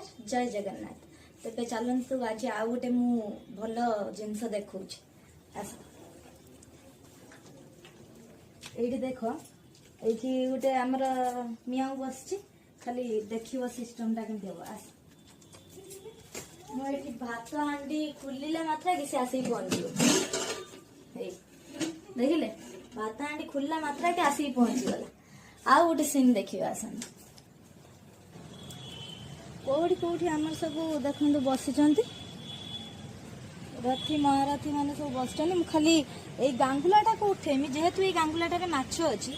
नमस्कार जय जगन्नाथ। तेरे चलतु आज आउ गोटे मु भल जिनस देखा ये देख ये गोटे आमर मियाँ बस खाली देख सिस्टम टा केमती हम आस मुझे भात हांडी खुलिले मात्रा कि आसिक पहुंची देखिले भात हांडी खुलला मात्रा कि आसिक पहुंची गला। आउ गोटे सीन देखिए आसन कौटी कौटी आम सब देखु बसी रथी महारथी मैंने सब बस खाली ये गांगुलाटा को उठेमी जेहेतु ये गांगुलाटे माछ अच्छी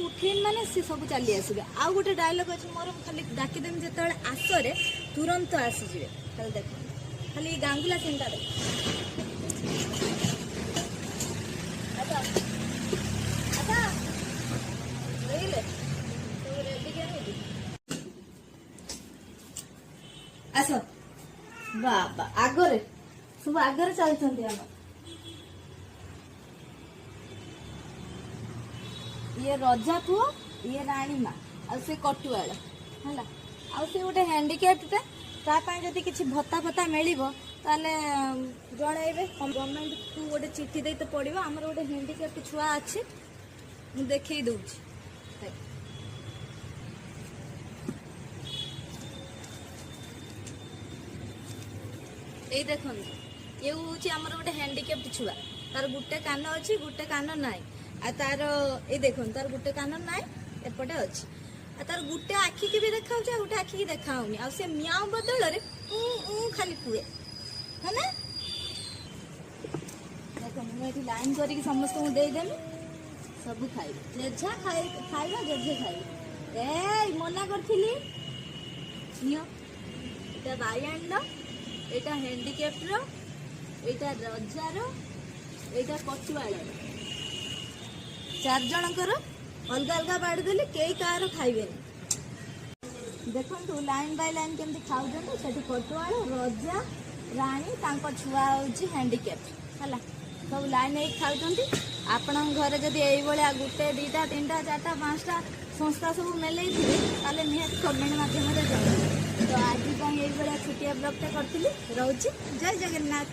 उठेमी माने सी सब चली आसबे। आउ गोटे डायलॉग अच्छे मोर खाली डाकिदेमी जो आसरे तुरंत आसीजे खाली देख खाली गांगुला सीनटा देख आस बाबा आगरे सब आगरे चलते ये रजा पुओ ये राणी माँ आ से कटुआल है आ से गोटे हैंडिक्याप्ट जदि किसी भत्ता फत्ता मिल ताले जनइबे गवर्नमेंट को गोटे चिठी दे तो पड़ो आमर गोटे हैंडिक्याप्ट छुआ अच्छे मुझे देखई दूची ये देख ये हूँ आमर गोटे हैंडिक्याप्ट छुआ तार गुटे कान अच्छी गुटे कान नाई आ तार ये देख तार गुटे कान नाई एपटे अच्छी आ तार गुटे आखि की भी देखा गोटे आखि की देखा आ से मियाँ बदल खाली कुए है ना देख मुझे लाइन करके समस्त देदेमी सब खाइबे जेझा खाइबा जेझे खाइबे ए मना करी ये बाइआण एटा हैंडिक्याप्ट एटा रजार एटा कटुआल चार जनकर अलग अलग बाड़ी देली कई कार खाइबे देखु लाइन बाय लाइन केमती खाऊ से कटुआल रजा राणी तांको छुआ होची हैंडिक्याप्ट है सब लाइन हो खाऊ आपण घर जदि यही गोटे दुईटा तीन टा चार्टा पांचटा संस्था सब मेल निहत कमेंट मध्यम जन तो आज ये छुटिया ब्लॉग टा करी रोचे जय जगन्नाथ।